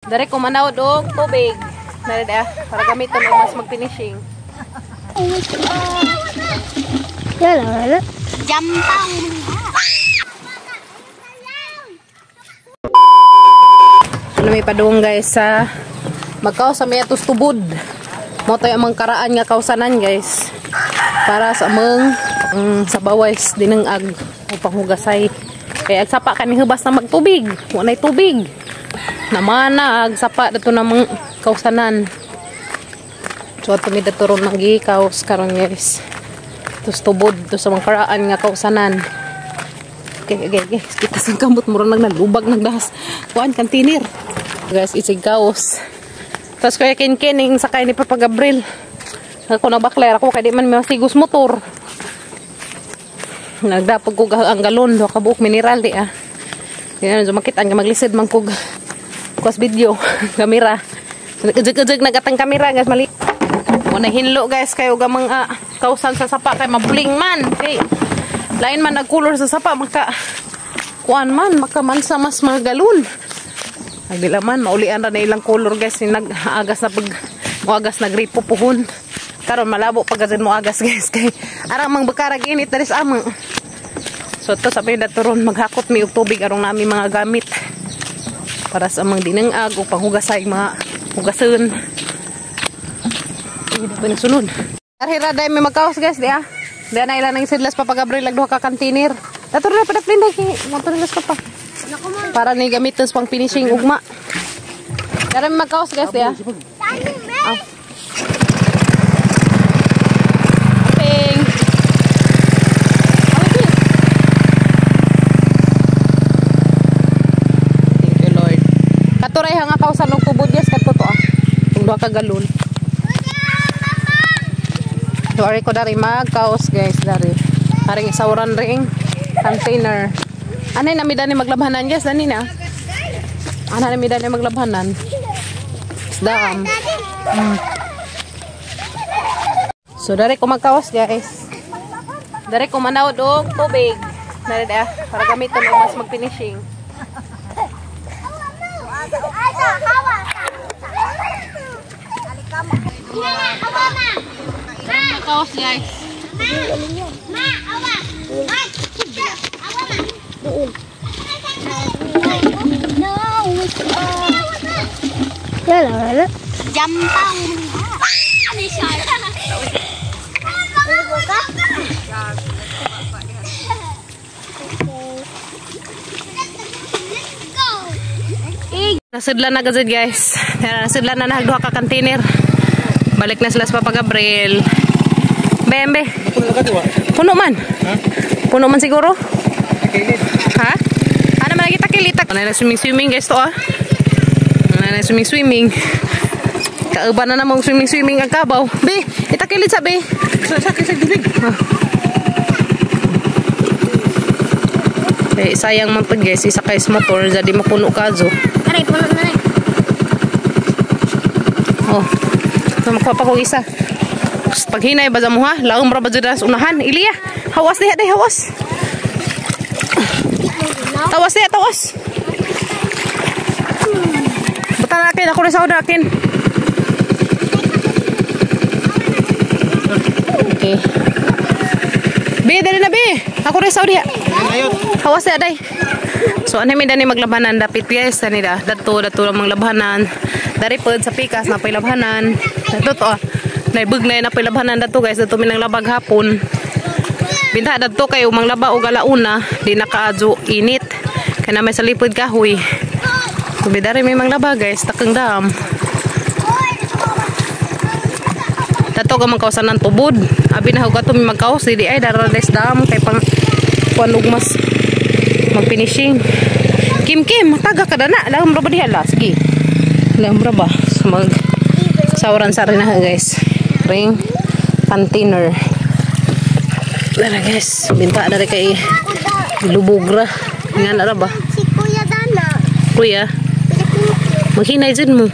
Dari ko manawad og tubig. Dari da para gamiton og mas mag-finishing. Lala. Jampang. Ano may padung guys sa Macau sa may atos tubod. Mo tayo amang karaan nga kausanan guys. Para sa amang sa baways dinang ag upang hugasay. Kaya agsapa kani hubas na magtubig. Wa nay tubig. Naman na agsapa dato namang kausanan. So ato mi dato ron magikaos karon guys. Tus tubod to sa mga karaan nga kausanan. Okay. Kita sa kamot mo ron naglubag nagdahas. Kuan kantinir. Guys, isigaos. Tapos kaya kinkining sakay ni Papa Gabriel. Ako nabakler ako kaya di man masigos motor. Nagdapag ko ang galon. Doa kabuok mineral di ah. Yan, sumakitaan ka maglisid man kog kuas video. Kamera. Ujug-ujug nagatang kamera guys. Mali. Muna hinlo guys. Kayo gamang kausan sa sapa. Kaya mabuling man. Okay. Lain man nagkulor sa sapa. Maka kuan man. Maka mansa mas mga galon. Nagdilaman, maulian na ilang color guys, nag-agas na agas na gripo puhon. Karon malabo pagkazin mo agas guys, kay arang mang bakarag init daris amang. So to sabi na turon maghakot mi og tubig arong nami mga gamit. Para sa amang dinangag o panghugasay mga hugason. Hindi pa nagsunod. Arhira day may magkaos guys, di ah. Di na ilan ang sidlas Papa Gabriel lagduha ka kantinir. Dato na padaplin day, motorilas pa pa. Para ni gamitin sa pang finishing ugma. Dari magkaos guys ya. Oh. Ping. Thank you Lord. Katuray hanga kausan og tubod guys kato to ah. Tung duha ka galon. Duari ko dari magkaos guys dari. Haring isawran ring container. Anay namidani maglabhanan guys, dani na. Anay namidani maglabhanan. Isdam. So dari ko magkawas guys. Dari ko manawad og tubig. Dari da para gamiton og mas mag-finishing. Magkawas guys. Ma, awa. Lala. Jampang. Nasidlan na gazid guys. Nasidlan na nagduha ka kantinir. Balik na sila sa Papa Gabriel. Bembe. Puno man. Puno man siguro. Ha? Ano man kita kilita? Ano na swimming guys to ah. Ano na swimming. Kauban na namang swimming ang kabaw. Be, itakilit sa be. Sakay sa dubig. Eh, sayang man pag guys, isakay sa motor jadi mapuno kazo. Aray, puno na rin. Oh. Makuha pa ko isa. Pag hinay ba mo ha? Laong ra ba sa unahan? Iliya. Hawas diha day hawas. Tawas niya, tawas. Buta na akin, ako rin sa akin. Okay. Bi, dali na bi. Ako rin sa diha. Hawas niya, day. So, ano may dani maglabanan? Dapit guys, dani da. Dato lang maglabanan. Dari po sa pikas na pailabhanan. Dato to, naibug na yun na pailabhanan dato guys. Dato minang labag hapon. Binta dato kayo manglaba o galauna. Di nakaadyo init. Kaya may salipod kahoy. Kubidari may manglaba guys. Takang dam. Dato ka magkausan ng tubod. Abi na huwag may magkaus. Di ay darades dam. Kaya pang panug mas mag-finishing. Kim, mataga ka na na. Alam mo ba dihala? Sige. Alam mo ba? So mag-sawaran sa rin na guys. Ring container. Dara guys. Binta na rin kay lubugra. Nga na ba? Si Kuya Dana. Kuya? Maghinay dyan mo.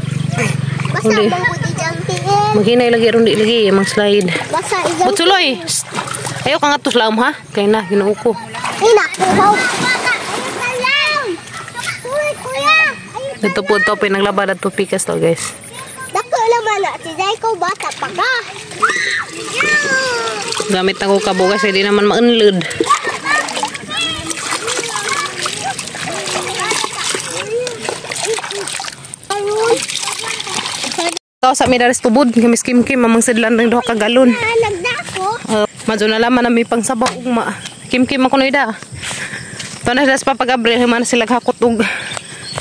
Basta bang pwede dyan tiin. Maghinay lagi ron di lagi. Mang slide. Basta idang Butsuloy! Ayaw ka nga to slam ha? Kaya na, ginoo ko. Inakuhaw. Ito po ito, pinaglaba na to pikas to guys. Dako naman na. Siday ko bata pa ka. Gamit ako kabo kasi di naman ma-unload. Ikaw sa midaris tubod, kami kim-kim, mamang sidlan ng 2 ka galon. Nagdako. Madyo na laman na may pang sabaw ugma. Kim-kim ako na ida. Ito na sila pa pag-abril, man sila hakot og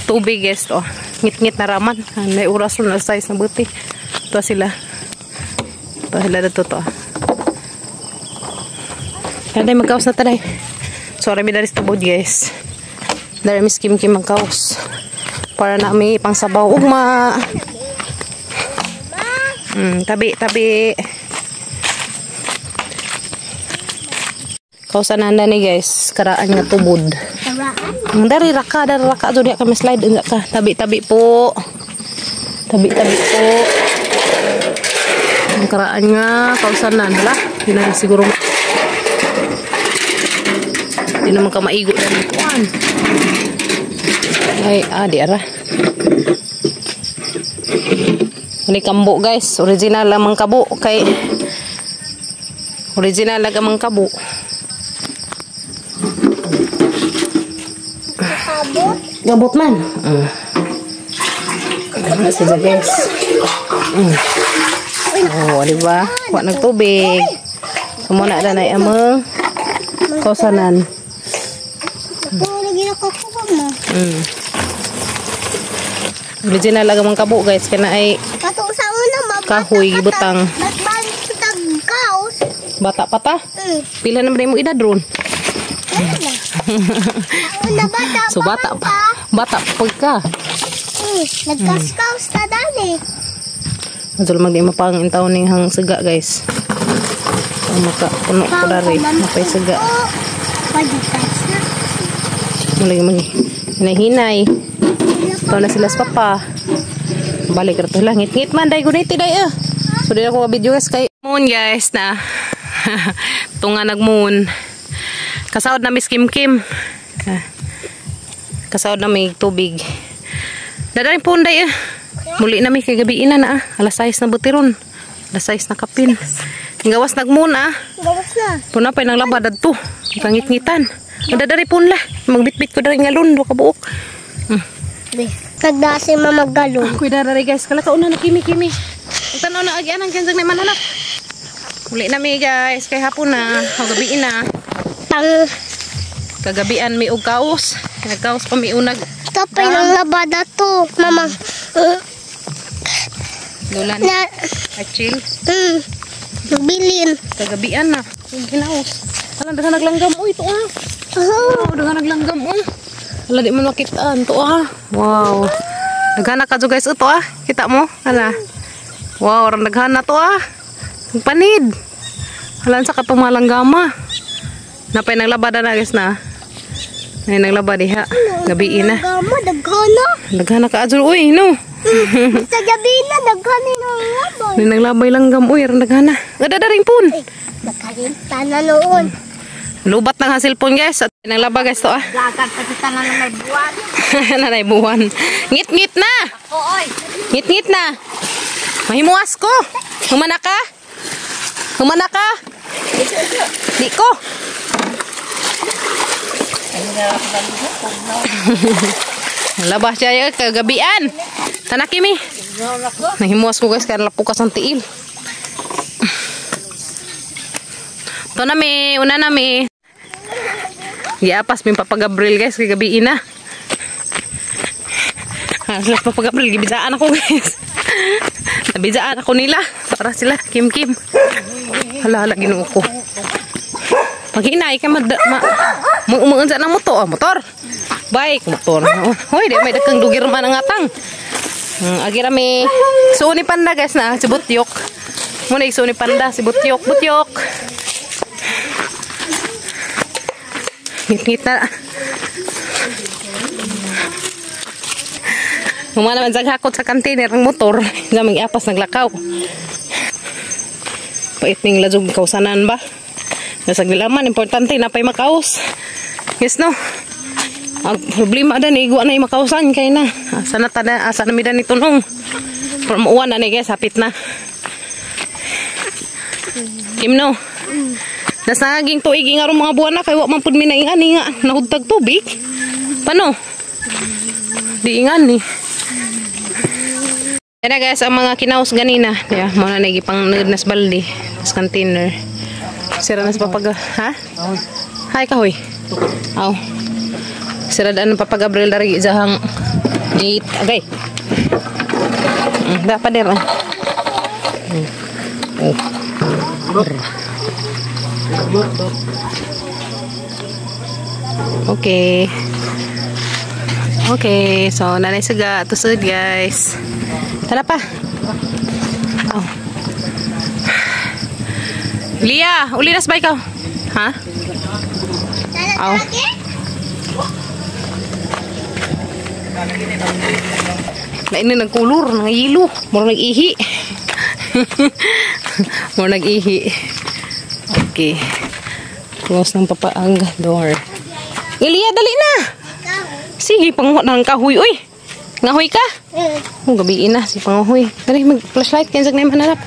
tubig guys to. Ngit-ngit na raman. May oras na size na buti. Ito sila. Ito sila na to. Yan ay magkaos na taday. Sorry mi daris tubod guys. Dari mis kim-kim magkaos. Para na may pang sabaw ugma. Tabi. Kausanan na ni guys, karaan nga tubod. Dari raka so dia kami slide enggak ka. Tabi po. Tabi po. Ang karaan nga kausanan lah. Hindi na siguro. Hindi naman ka maigo na nituan. Ay, di ara. Ini kambo guys, original lamang kabo kay original lamang kabo. Gabot man. Ano sila guys? Oh, di ba? Wa nagtubig. Muna na nay amang kausanan. Original lamang kabo guys, kana ay kahoy gibutang. Bata pa ta? Pila na ba mo edad ron? So bata pa. Bata pa ka. Nagkaskaus na dali. Madul magdi mapang intaw ning hang siga guys. Ang maka puno ko dari mapay siga. Mulai hinay. Ito na sila sa papa. Balik rato lang. Ngit-ngit man. Day guniti day So di ako video guys kay moon guys na. Tunga nagmoon. Kasaod na mis kim-kim. Kasaod na may tubig. Dadaring punday Muli na may kagabiin na Alas 6 na butiron. Alas 6 na kapin. Gawas nagmoon Gawas na. Puna pa nang labad adto. Kangit-ngitan. Dadari punla. Magbitbit ko dari ngalun do kabuok. Nagdasi mamagalon. Kuy dadari guys, kala ka una na kimi-kimi. Ang tanaw na agi anang kansang na mananap. Muli na mi guys, kay hapon na, gabiin na. Kagabian mi og kaos. Nagkaos pa mi unag. Tapay ng labada to, mama. Lulan. Achil. Nagbilin. Kagabian na. Ginaos. Alam daga naglanggam ito Oh, daga naglanggam Wala di mo makitaan to Wow. Naghana ka guys ito Kita mo? Hala. Wow, orang naghana to Ang panid. Halan sa katong malanggama. Napay naglabada na guys na. Ay naglaba diha. Gabi na. Naghana ka adyo uy no. Sa gabi na naghana ng labay. Ni naglabay langgam uy, orang naghana. Gadadaring pun. Nagkalintan na noon. Lubat ng cellphone guys. At naglaba guys to Lagat pati tanan na may buwan. Nanay buwan. Ngit-ngit na. Oy. Ngit-ngit na. Mahimuas ko. Humana ka? Humana ka? Di ko. Labas siya kagabian. Tanakimi. Nahimuas ko guys kaya lapukas ang tiil. Ito na mi. Una na mi. Giapas mi papagabril guys kagabiin na. Sila papagabril gibidaan ako guys. Nabidaan ako nila para sila kim-kim. Hala Ginoo ko. Pag hinay ka umuunsa ng motor. Bike motor. Hoy, di may dakang dugir man ang atang. Agira mi suni panda guys na si Butyok. Muna suni panda si Butyok. Ngit-ngit na. Humana man hakot sa container ng motor. Gamang iapas naglakaw. Pait ning lajog kausanan ba? Nasag dilaman importante na pay makaos. Yes no. Ang problema dan igwa na makausan kay na. Asa na tada, asa na midan ito nung. From uwan na ni guys, hapit na. Kimno. Nasaging tuig nga ron mga buwan na kay wa man pud mi na ingani nga nahudtag tubig. Pano? Di ingani. Yan guys, ang mga kinaus ganina. Yeah, mo na nagipang nas balde, nas container. Sira nas papag ha? Hay kahoy. Aw. Sira dan papagabril dari jahang it agay. Dapat der. Oh. Okay. Okay, so nanay saga tusod guys. Tara pa. Oh. Lia, uli nas ba ikaw? Ha? Oh. Na ini nagkulur, nangilo, mura nag-ihi. Mura nag-ihi. Okay. Close ng papaang door. Ilia, dali na. Sige, panguha ng kahoy. Uy, ngahoy ka? Oh, gabiin na si panguhoy. Dali, mag-flashlight. Kaya na yung hanarap.